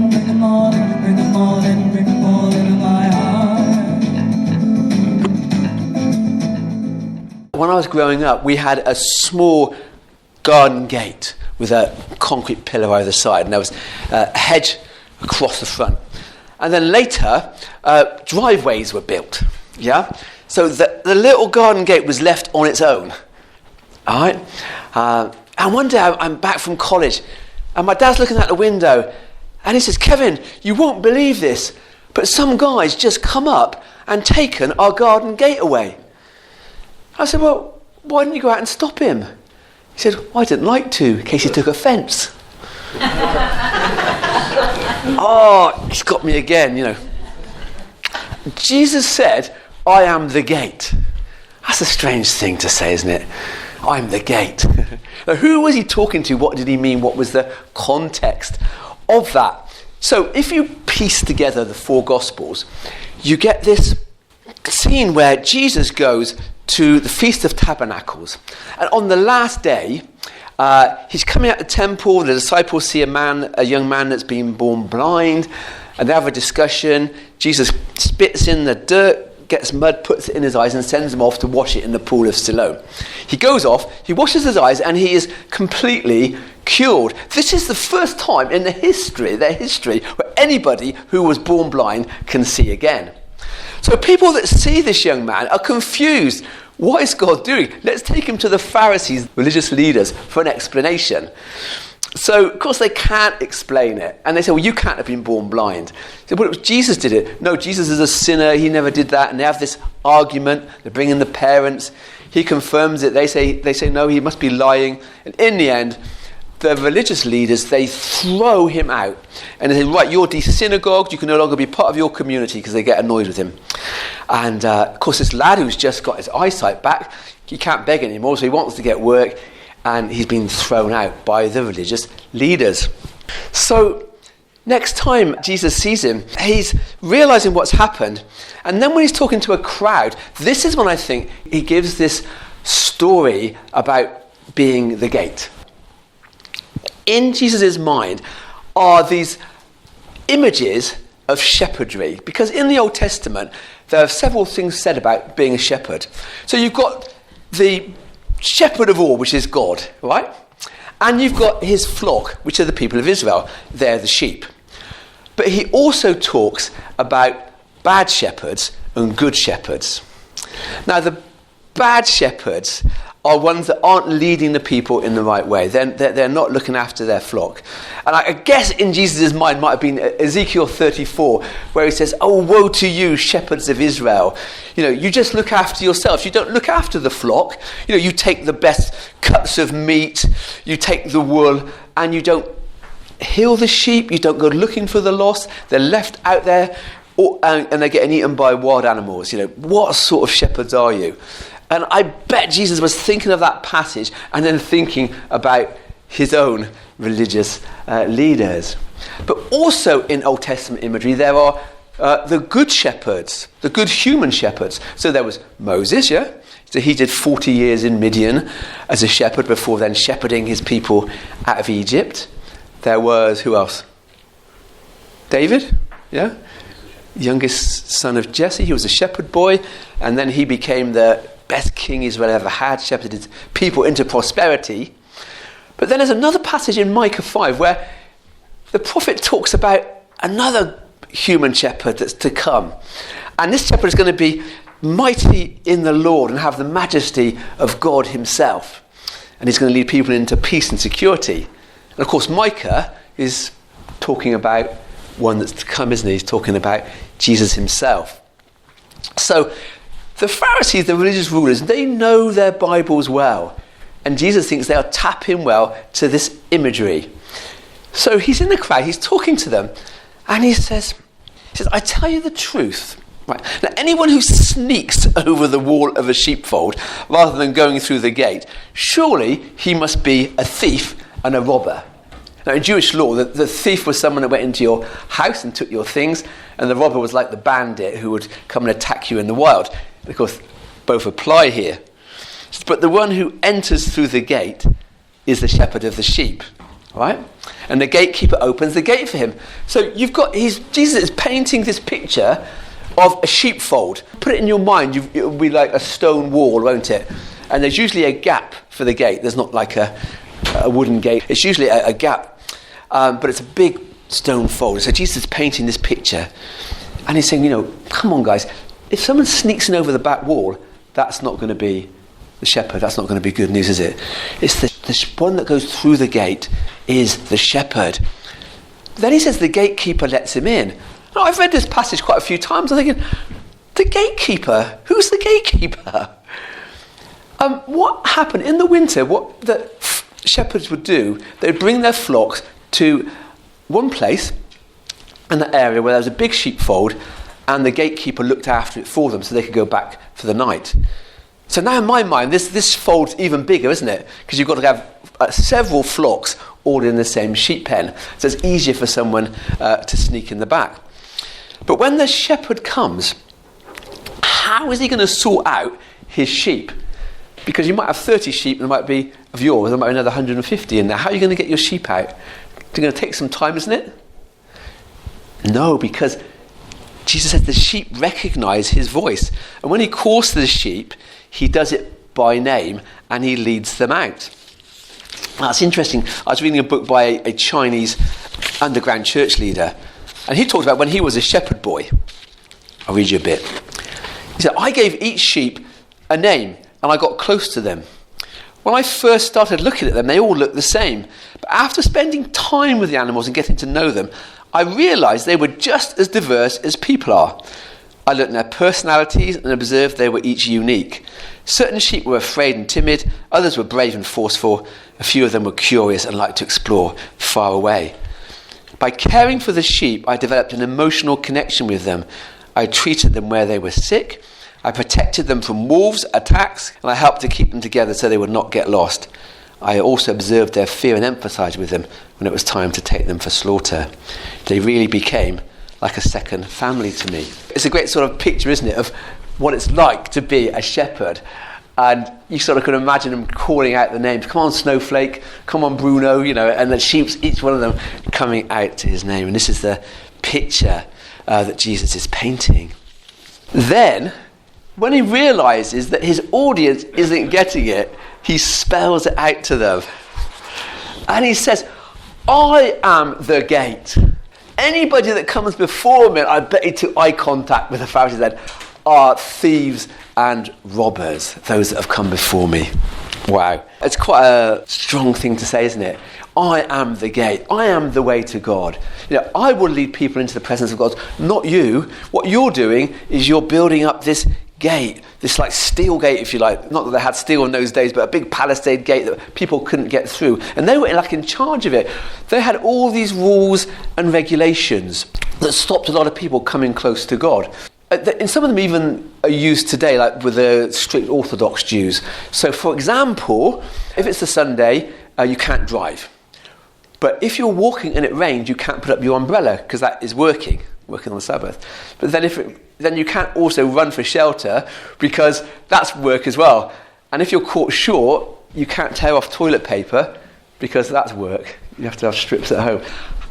bring them all in, bring them all in, bring them all into my heart. When I was growing up, we had a small garden gate with a concrete pillar either side, and there was a hedge across the front. And then later, driveways were built, yeah? So the little garden gate was left on its own, all right? And one day I'm back from college, and my dad's looking out the window, and he says, "Kevin, you won't believe this, but some guy's just come up and taken our garden gate away." I said, "Well, why didn't you go out and stop him?" He said, "Well, I didn't like to, in case he took offence." Oh, it's got me again, you know. Jesus said, "I am the gate." That's a strange thing to say, isn't it? I'm the gate. Now, who was he talking to? What did he mean? What was the context of that? So if you piece together the four Gospels, you get this scene where Jesus goes to the Feast of Tabernacles. And on the last day, he's coming out of the temple. The disciples see a young man that's been born blind, and they have a discussion. Jesus spits in the dirt, gets mud, puts it in his eyes, and sends him off to wash it in the pool of Siloam. He goes off, he washes his eyes, and he is completely cured. This is the first time in their history, where anybody who was born blind can see again. So people that see this young man are confused. What is God doing? Let's take him to the Pharisees, religious leaders, for an explanation. So, of course, they can't explain it. And they say, "Well, you can't have been born blind." They say, "Well, Jesus did it." "No, Jesus is a sinner. He never did that." And they have this argument. They bring in the parents. He confirms it. They say, "No, he must be lying." And in the end, the religious leaders, they throw him out. And they say, "Right, you're de-synagogued. You can no longer be part of your community," because they get annoyed with him. And, of course, this lad who's just got his eyesight back, he can't beg anymore, so he wants to get work. And he's been thrown out by the religious leaders. So next time Jesus sees him, he's realizing what's happened. And then when he's talking to a crowd, this is when I think he gives this story about being the gate. In Jesus' mind are these images of shepherdry. Because in the Old Testament, there are several things said about being a shepherd. So you've got the shepherd of all, which is God, right? And you've got his flock, which are the people of Israel. They're the sheep. But he also talks about bad shepherds and good shepherds. Now, the bad shepherds are ones that aren't leading the people in the right way. They're not looking after their flock. And I guess in Jesus' mind might have been Ezekiel 34, where he says, "Oh, woe to you, shepherds of Israel. You know, you just look after yourselves. You don't look after the flock. You know, you take the best cuts of meat, you take the wool, and you don't heal the sheep. You don't go looking for the lost. They're left out there, and they're getting eaten by wild animals. You know, what sort of shepherds are you?" And I bet Jesus was thinking of that passage and then thinking about his own religious leaders. But also in Old Testament imagery, there are the good shepherds, the good human shepherds. So there was Moses, yeah? So he did 40 years in Midian as a shepherd before then shepherding his people out of Egypt. There was, who else? David, yeah? Youngest son of Jesse. He was a shepherd boy, and then he became the best king Israel ever had, shepherded his people into prosperity. But then there's another passage in Micah 5 where the prophet talks about another human shepherd that's to come. And this shepherd is going to be mighty in the Lord and have the majesty of God himself. And he's going to lead people into peace and security. And of course, Micah is talking about one that's to come, isn't he? He's talking about Jesus himself. So the Pharisees, the religious rulers, they know their Bibles well. And Jesus thinks they'll tap in well to this imagery. So he's in the crowd, he's talking to them, and he says, "I tell you the truth. Right. Now, anyone who sneaks over the wall of a sheepfold rather than going through the gate, surely he must be a thief and a robber." Now, in Jewish law, the thief was someone that went into your house and took your things, and the robber was like the bandit who would come and attack you in the wild. Of course, both apply here. But the one who enters through the gate is the shepherd of the sheep. All right? And the gatekeeper opens the gate for him. So Jesus is painting this picture of a sheepfold. Put it in your mind, it will be like a stone wall, won't it? And there's usually a gap for the gate. There's not like a wooden gate. It's usually a gap, but it's a big stone fold. So Jesus is painting this picture, and he's saying, come on, guys. If someone sneaks in over the back wall, that's not going to be the shepherd. That's not going to be good news, is it? It's the one that goes through the gate is the shepherd. Then he says the gatekeeper lets him in. Now, I've read this passage quite a few times. I'm thinking, the gatekeeper? Who's the gatekeeper? What happened in the winter? What the shepherds would do, they'd bring their flocks to one place in the area where there was a big sheepfold, and the gatekeeper looked after it for them so they could go back for the night. So now in my mind, this fold's even bigger, isn't it? Because you've got to have several flocks all in the same sheep pen. So it's easier for someone to sneak in the back. But when the shepherd comes, how is he going to sort out his sheep? Because you might have 30 sheep, and there might be of yours, there might be another 150 in there. How are you going to get your sheep out? It's going to take some time, isn't it? No, because Jesus says the sheep recognise his voice. And when he calls to the sheep, he does it by name, and he leads them out. That's interesting. I was reading a book by a Chinese underground church leader, and he talked about when he was a shepherd boy. I'll read you a bit. He said, I gave each sheep a name, and I got close to them. When I first started looking at them, they all looked the same. But after spending time with the animals and getting to know them, I realised they were just as diverse as people are. I looked at their personalities and observed they were each unique. Certain sheep were afraid and timid, others were brave and forceful, a few of them were curious and liked to explore far away. By caring for the sheep, I developed an emotional connection with them. I treated them where they were sick, I protected them from wolves' attacks, and I helped to keep them together so they would not get lost. I also observed their fear and empathised with them when it was time to take them for slaughter. They really became like a second family to me. It's a great sort of picture, isn't it, of what it's like to be a shepherd. And you sort of can imagine them calling out the names. Come on, Snowflake. Come on, Bruno. And the sheep, each one of them coming out to his name. And this is the picture that Jesus is painting. Then, when he realises that his audience isn't getting it, he spells it out to them. And he says, I am the gate. Anybody that comes before me, I bet you to eye contact with the Pharisees then, are thieves and robbers, those that have come before me. Wow. It's quite a strong thing to say, isn't it? I am the gate. I am the way to God. I will lead people into the presence of God, not you. What you're doing is you're building up this gate, this like steel gate, if you like. Not that they had steel in those days, but a big palisade gate that people couldn't get through. And they were like in charge of it. They had all these rules and regulations that stopped a lot of people coming close to God. And some of them even are used today, like with the strict Orthodox Jews. So, for example, if it's a Sunday, you can't drive. But if you're walking and it rains, you can't put up your umbrella because that is working on the Sabbath. But then you can't also run for shelter because that's work as well. And if you're caught short, you can't tear off toilet paper because that's work. You have to have strips at home.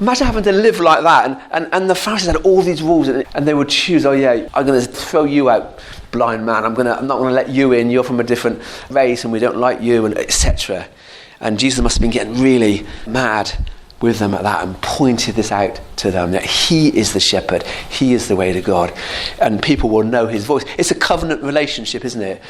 Imagine having to live like that. And the Pharisees had all these rules, and they would choose, I'm going to throw you out, blind man. I'm not going to let you in. You're from a different race and we don't like you, and etc. And Jesus must have been getting really mad with them at that and pointed this out to them, that he is the shepherd, he is the way to God, and people will know his voice. It's a covenant relationship, isn't it?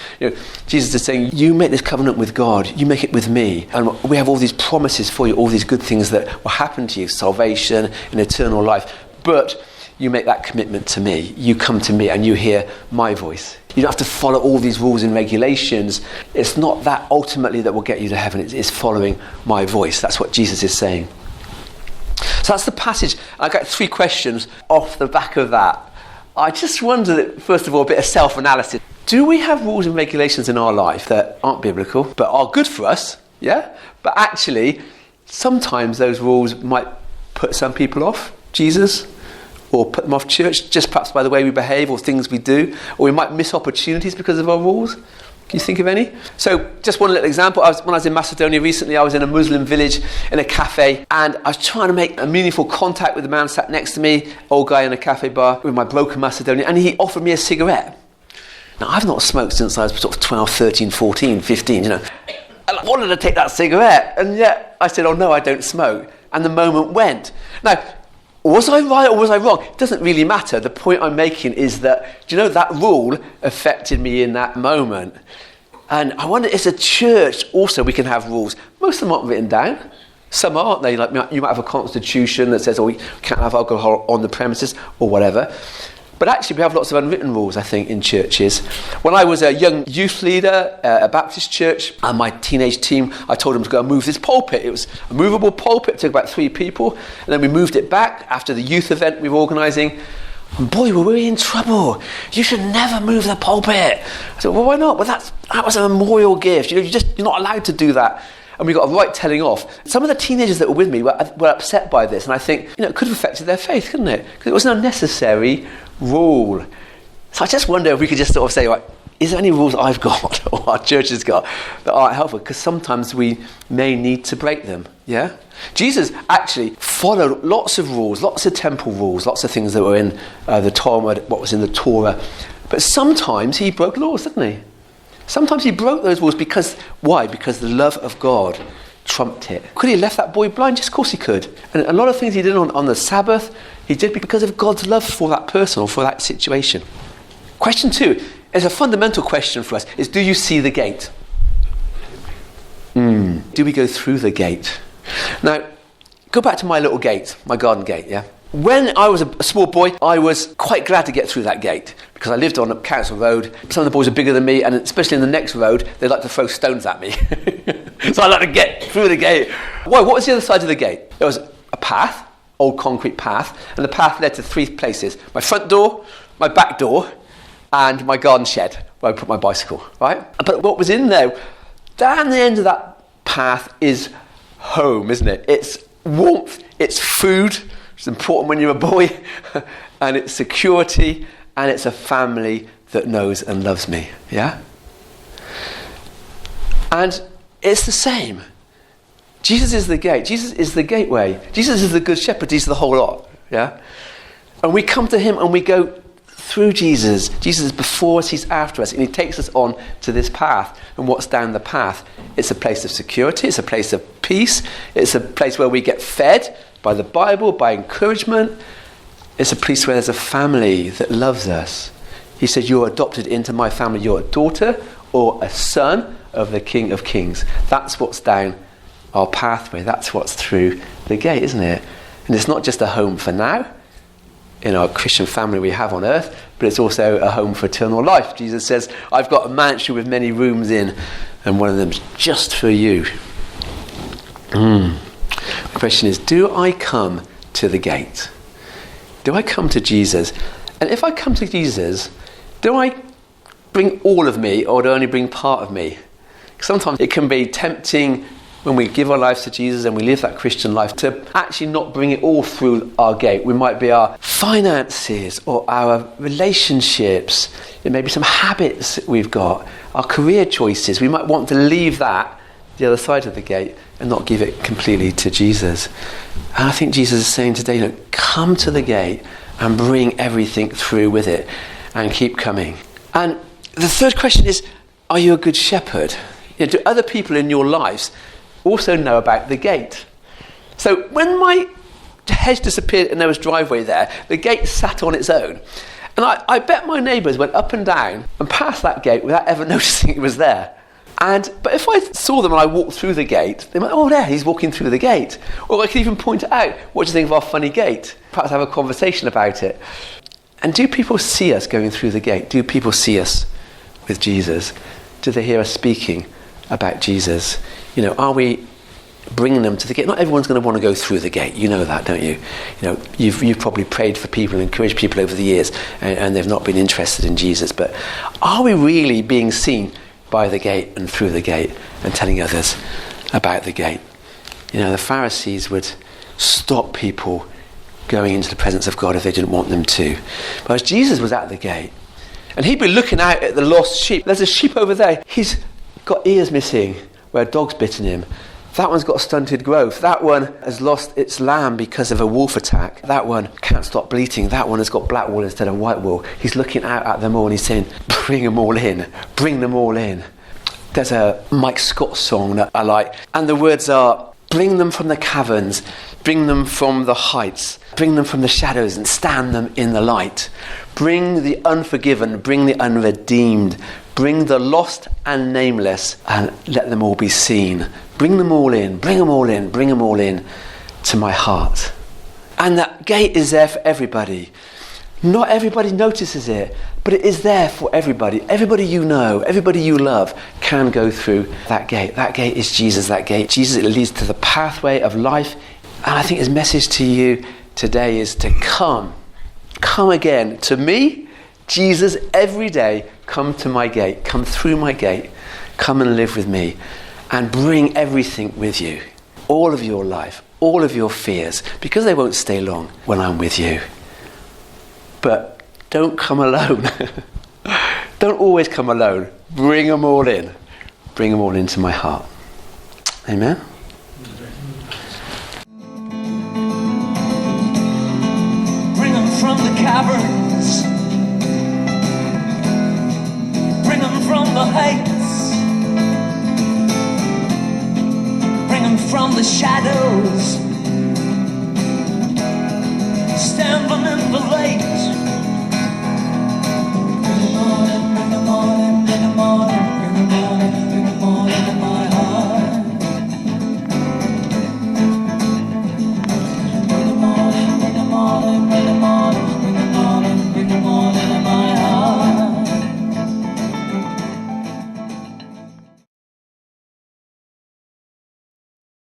Jesus is saying, you make this covenant with God, you make it with me, and we have all these promises for you, all these good things that will happen to you, salvation and eternal life, but you make that commitment to me. You come to me and you hear my voice. You don't have to follow all these rules and regulations. It's not that ultimately that will get you to heaven. It's following my voice. That's what Jesus is saying. So that's the passage. I got 3 questions off the back of that. I just wonder, first of all, a bit of self-analysis. Do we have rules and regulations in our life that aren't biblical, but are good for us? Yeah? But actually, sometimes those rules might put some people off Jesus, or put them off church, just perhaps by the way we behave or things we do, or we might miss opportunities because of our rules. Can you think of any? So just one little example. When I was in Macedonia recently, I was in a Muslim village in a cafe, and I was trying to make a meaningful contact with the man sat next to me, old guy in a cafe bar with my broken Macedonian, and he offered me a cigarette. Now, I've not smoked since I was sort of 12, 13, 14, 15, And I wanted to take that cigarette, and yet I said, oh no, I don't smoke. And the moment went. Now, was I right or was I wrong? It doesn't really matter. The point I'm making is that, that rule affected me in that moment. And I wonder, as a church, also we can have rules. Most of them aren't written down. Some aren't they? Like, you might have a constitution that says, we can't have alcohol on the premises or whatever. But actually, we have lots of unwritten rules, I think, in churches. When I was a young youth leader at a Baptist church, and my teenage team, I told them to go and move this pulpit. It was a movable pulpit, it took about 3 people. And then we moved it back after the youth event we were organising. And boy, were we in trouble. You should never move the pulpit. I said, well, why not? Well, that was a memorial gift. You're not allowed to do that. And we got a right telling off. Some of the teenagers that were with me were upset by this. And I think, it could have affected their faith, couldn't it? Because it was an unnecessary rule. So I just wonder if we could just sort of say, right, is there any rules I've got or our church has got that aren't helpful? Because sometimes we may need to break them, yeah? Jesus actually followed lots of rules, lots of temple rules, lots of things that were in the Talmud, what was in the Torah. But sometimes he broke laws, didn't he? Sometimes he broke those rules why? Because the love of God trumped it. Could he have left that boy blind? Yes, of course he could. And a lot of things he did on the Sabbath, he did because of God's love for that person or for that situation. Question 2 is a fundamental question for us, is do you see the gate? Do we go through the gate? Now, go back to my little gate, my garden gate, yeah? When I was a small boy, I was quite glad to get through that gate because I lived on a council road. Some of the boys are bigger than me, and especially in the next road, they like to throw stones at me. So I like to get through the gate. Why? What was the other side of the gate? There was a path, old concrete path, and the path led to 3 places. My front door, my back door, and my garden shed where I put my bicycle, right? But what was in there, down the end of that path is home, isn't it? It's warmth, it's food, which is important when you're a boy, and it's security, and it's a family that knows and loves me, yeah? And it's the same. Jesus is the gate. Jesus is the gateway. Jesus is the good shepherd. He's the whole lot, yeah? And we come to him and we go through Jesus. Jesus is before us, he's after us, and he takes us on to this path. And what's down the path? It's a place of security, it's a place of peace, it's a place where we get fed by the Bible, by encouragement. It's a place where there's a family that loves us. He said, you're adopted into my family, you're a daughter or a son of the King of Kings. That's what's down our pathway, that's what's through the gate, isn't it? And it's not just a home for now, in our Christian family we have on earth, but it's also a home for eternal life. Jesus says, I've got a mansion with many rooms in, and one of them's just for you. The question is, do I come to the gate? Do I come to Jesus? And if I come to Jesus, do I bring all of me, or do I only bring part of me? Sometimes it can be tempting when we give our lives to Jesus and we live that Christian life to actually not bring it all through our gate. We might be our finances or our relationships. It may be some habits that we've got, our career choices. We might want to leave that the other side of the gate and not give it completely to Jesus. And I think Jesus is saying today, come to the gate and bring everything through with it and keep coming. And the third question is, are you a good shepherd? Do other people in your lives also know about the gate? So when my hedge disappeared and there was driveway there, the gate sat on its own. And I bet my neighbours went up and down and past that gate without ever noticing it was there. But if I saw them and I walked through the gate, they might, oh, there, he's walking through the gate. Or I could even point it out. What do you think of our funny gate? Perhaps have a conversation about it. And do people see us going through the gate? Do people see us with Jesus? Do they hear us speaking about Jesus? Are we bringing them to the gate? Not everyone's going to want to go through the gate. You know that, don't you? You've probably prayed for people and encouraged people over the years, and they've not been interested in Jesus. But are we really being seen by the gate and through the gate and telling others about the gate? The Pharisees would stop people going into the presence of God if they didn't want them to. But as Jesus was at the gate, And he'd be looking out at the lost sheep. There's a sheep over there. He's got ears missing where a dog's bitten him. That one's got stunted growth. That one has lost its lamb because of a wolf attack. That one can't stop bleating. That one has got black wool instead of white wool. He's looking out at them all and he's saying, bring them all in. Bring them all in. There's a Mike Scott song that I like. And the words are, bring them from the caverns. Bring them from the heights. Bring them from the shadows and stand them in the light. Bring the unforgiven. Bring the unredeemed. Bring the lost and nameless and let them all be seen. Bring them all in, bring them all in, bring them all in to my heart. And that gate is there for everybody. Not everybody notices it, but it is there for everybody. Everybody you know, everybody you love can go through that gate. That gate is Jesus, that gate. Jesus, it leads to the pathway of life. And I think his message to you today is to come again. To me, Jesus, every day, come to my gate, come through my gate, come and live with me. And bring everything with you, all of your life, all of your fears, because they won't stay long when I'm with you. But don't come alone. Don't always come alone. Bring them all in. Bring them all into my heart. Amen? Bring them from the caverns. Bring them from the heights. Bring them from the shadows. Stand them in the light. Bring them all in, bring them all in, bring them all in.